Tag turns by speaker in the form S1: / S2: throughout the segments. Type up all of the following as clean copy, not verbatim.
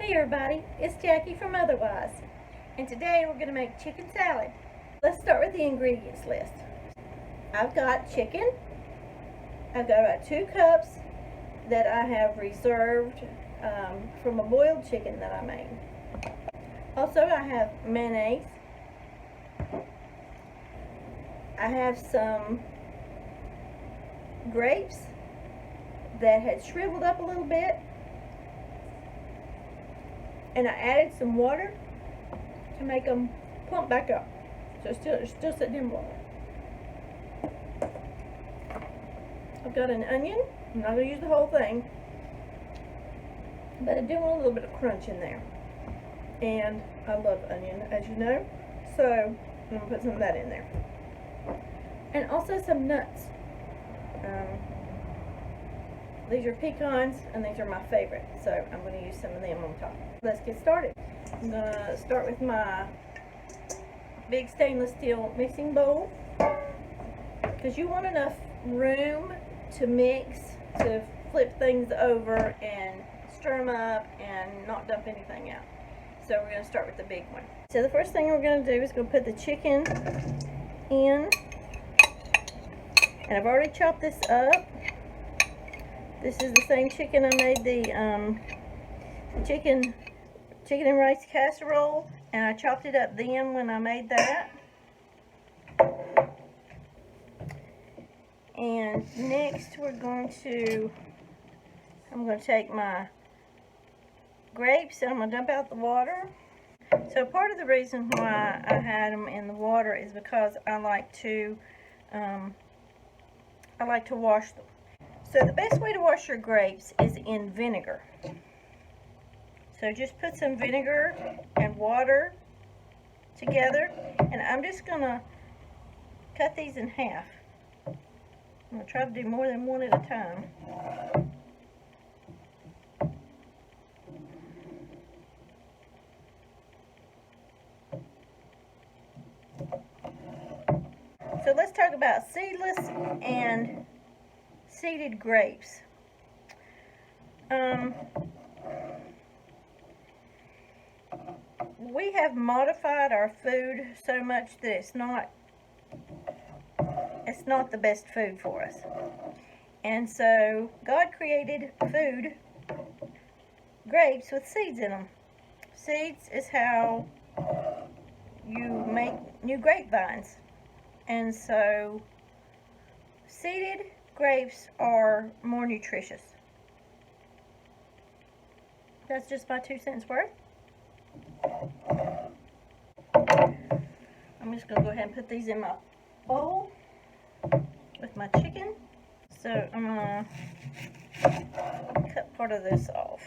S1: Hey everybody, it's Jackie from Otherwise, and today we're going to make chicken salad. Let's start with the ingredients list. I've got chicken. I've got about 2 cups that I have reserved from a boiled chicken that I made. Also, I have mayonnaise. I have some grapes that had shriveled up a little bit, and I added some water to make them plump back up. So they're still sitting in water. I've got an onion. I'm not going to use the whole thing, but I do want a little bit of crunch in there. And I love onion, as you know, so I'm going to put some of that in there. And also some nuts. These are pecans, and these are my favorite, so I'm going to use some of them on top. Let's get started. I'm going to start with my big stainless steel mixing bowl, because you want enough room to mix, to flip things over and stir them up and not dump anything out. So we're going to start with the big one. So the first thing we're going to do is go put the chicken in, and I've already chopped this up. This is the same chicken I made the chicken and rice casserole, and I chopped it up then when I made that. And next I'm going to take my grapes and I'm going to dump out the water. So part of the reason why I had them in the water is because I like to wash them. So the best way to wash your grapes is in vinegar. So just put some vinegar and water together, and I'm just going to cut these in half. I'm going to try to do more than one at a time. So let's talk about seedless and seeded grapes. We have modified our food so much that it's not the best food for us. And so God created food, grapes, with seeds in them. Seeds is how you make new grapevines. And so seeded grapes are more nutritious. That's just my 2 cents worth. I'm just going to go ahead and put these in my bowl with my chicken. So I'm going to cut part of this off.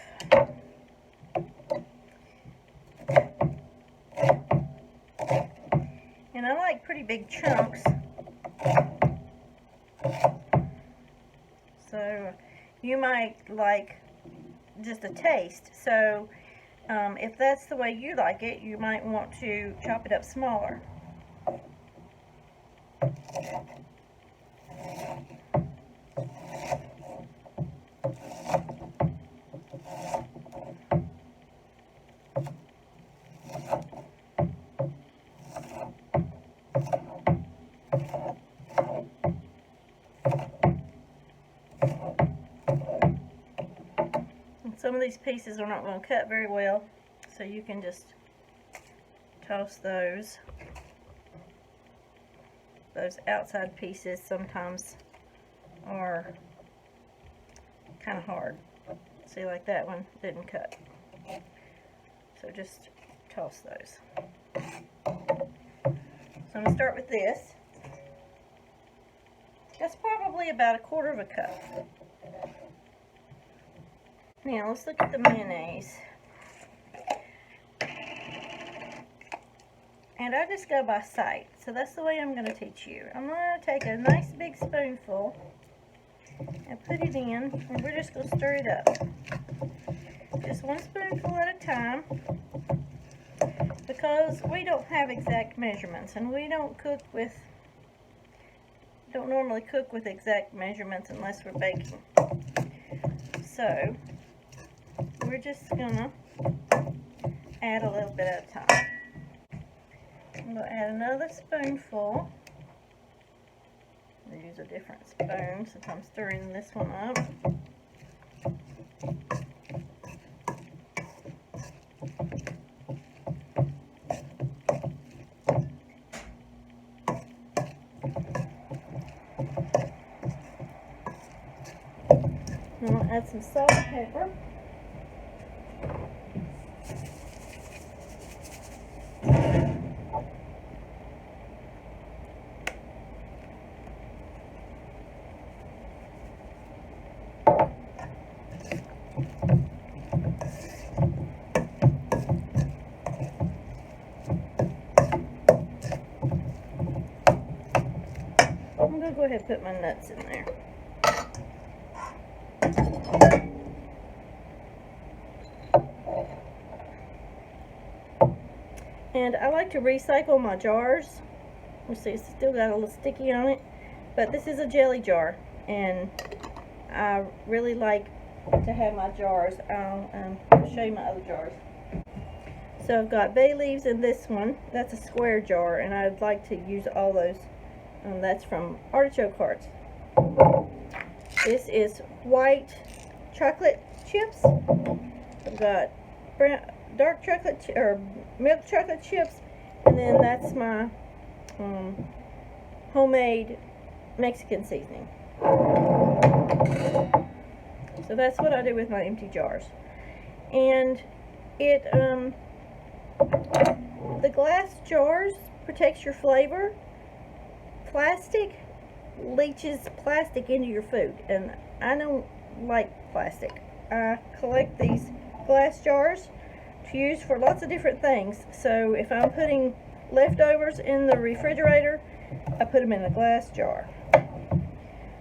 S1: And I like pretty big chunks. So you might like just a taste. So if that's the way you like it, you might want to chop it up smaller. Some of these pieces are not going to cut very well, so you can just toss those. Those outside pieces sometimes are kind of hard. See, like that one didn't cut. So just toss those. So I'm going to start with this. That's probably about 1/4 cup. Now let's look at the mayonnaise. And I just go by sight, so that's the way I'm going to teach you. I'm going to take a nice big spoonful and put it in, and we're just going to stir it up. Just 1 spoonful at a time, because we don't have exact measurements, and we don't normally cook with exact measurements unless we're baking. So we're just gonna add a little bit at a time. I'm going to add another spoonful. I'll use a different spoon since I'm stirring this one up. I'm going to add some salt and pepper. I'm going to go ahead and put my nuts in there. And I like to recycle my jars. You see, it's still got a little sticky on it. But this is a jelly jar, and I really like to have my jars. I'll show you my other jars. So I've got bay leaves in this one. That's a square jar, and I'd like to use all those. That's from artichoke hearts. This is white chocolate chips. I've got brown, dark chocolate or milk chocolate chips, and then that's my homemade Mexican seasoning. So that's what I do with my empty jars. And it the glass jars protects your flavor. Plastic leaches plastic into your food, and I don't like plastic. I collect these glass jars to use for lots of different things. So if I'm putting leftovers in the refrigerator, I put them in a glass jar.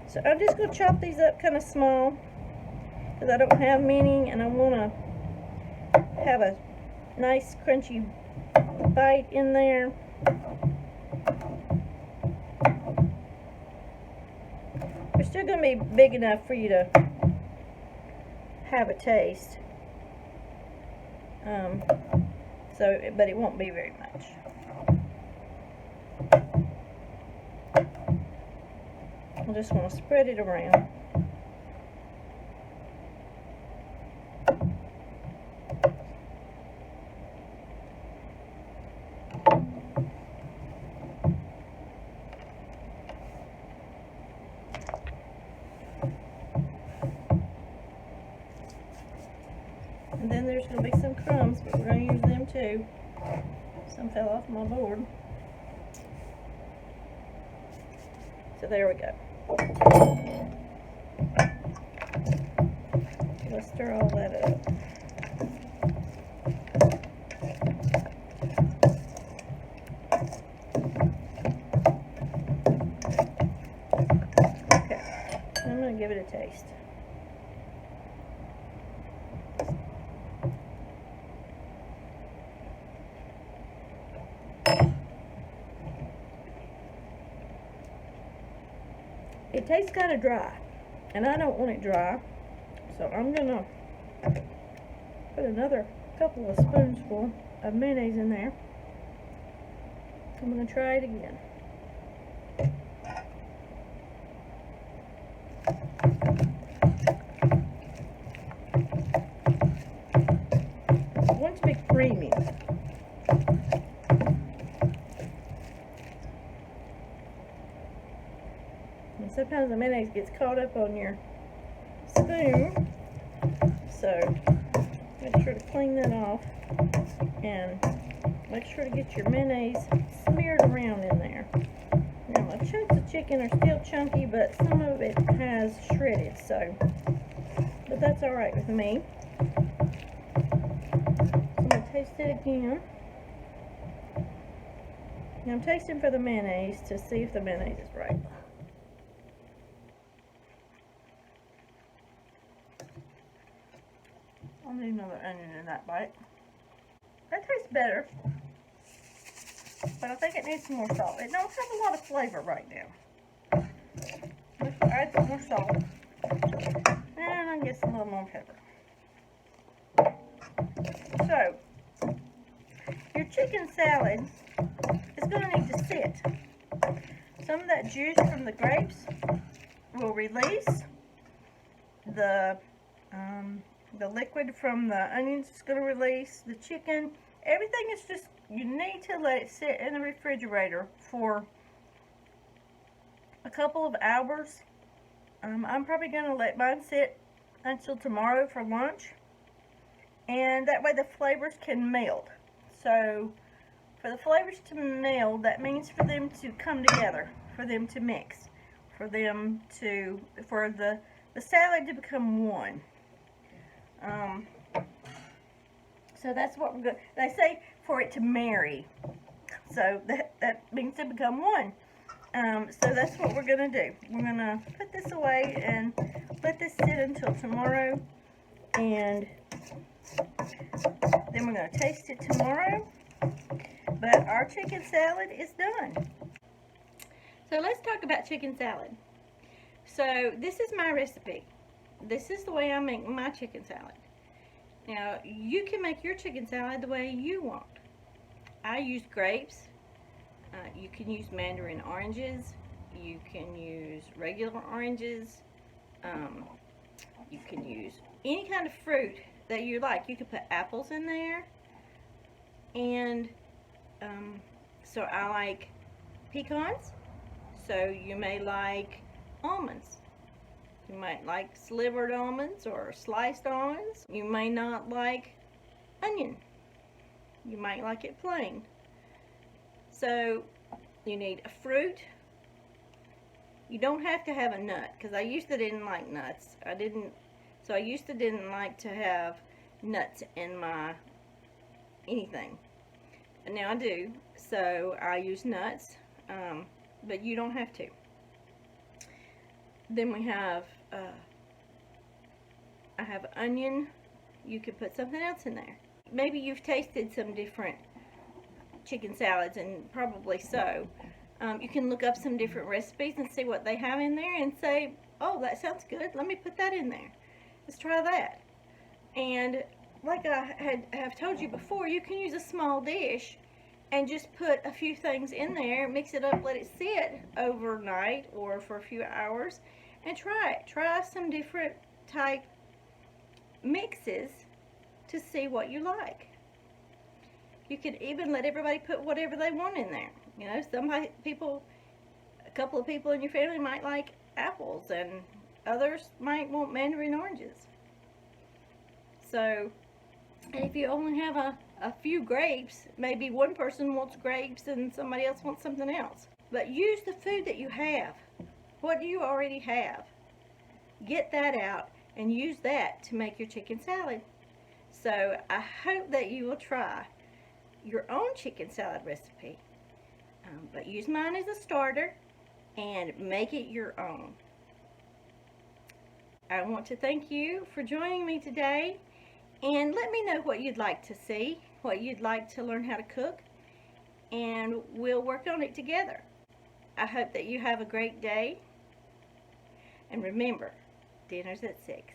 S1: So I'm just going to chop these up kind of small because I don't have many, and I want to have a nice crunchy bite in there. They're still going to be big enough for you to have a taste. But it won't be very much. I just want to spread it around. And then there's going to be some crumbs, but we're going to use them too. Some fell off my board. So there we go. Let's stir all that up. Okay, I'm going to give it a taste. It tastes kind of dry, and I don't want it dry, so I'm going to put another couple of spoonsful of mayonnaise in there. I'm going to try it again. I want it to be creamy. And sometimes the mayonnaise gets caught up on your spoon, so make sure to clean that off and make sure to get your mayonnaise smeared around in there. Now my chunks of chicken are still chunky, but some of it has shredded, but that's alright with me. So I'm going to taste it again. Now I'm tasting for the mayonnaise to see if the mayonnaise is right. I'll need another onion in that bite. That tastes better, but I think it needs some more salt. It don't have a lot of flavor right now. Let's add some more salt, and I guess a little more pepper. So, chicken salad is going to need to sit. Some of that juice from the grapes will release. The liquid from the onions is going to release. The chicken, everything is just, you need to let it sit in the refrigerator for a couple of hours. I'm probably going to let mine sit until tomorrow for lunch, and that way the flavors can meld. So for the flavors to meld, that means for them to come together, for them to mix, for the salad to become one. So that's what we're going to, they say for it to marry, so that means to become one. So that's what we're going to do. We're going to put this away and let this sit until tomorrow, and then we're going to taste it tomorrow. But our chicken salad is done. So let's talk about chicken salad. So this is my recipe. This is the way I make my chicken salad. Now, you can make your chicken salad the way you want. I use grapes. You can use mandarin oranges. You can use regular oranges. You can use any kind of fruit that you like. You could put apples in there. And so I like pecans. So you may like almonds. You might like slivered almonds or sliced almonds. You may not like onion. You might like it plain. So you need a fruit. You don't have to have a nut, because I used to didn't like nuts. So I used to didn't like to have nuts in my anything. And now I do. So I use nuts, but you don't have to. Then we have, I have onion. You could put something else in there. Maybe you've tasted some different chicken salads, and probably so. You can look up some different recipes and see what they have in there and say, oh, that sounds good, let me put that in there. Let's try that. And like I have told you before, you can use a small dish and just put a few things in there, mix it up, let it sit overnight or for a few hours, and try it. Try some different type mixes to see what you like. You can even let everybody put whatever they want in there. You know, a couple of people in your family might like apples, and others might want mandarin oranges. So, and if you only have a few grapes, maybe one person wants grapes and somebody else wants something else. But use the food that you have. What do you already have? Get that out and use that to make your chicken salad. So I hope that you will try your own chicken salad recipe. But use mine as a starter and make it your own. I want to thank you for joining me today, and let me know what you'd like to see, what you'd like to learn how to cook, and we'll work on it together. I hope that you have a great day, and remember, dinner's at 6.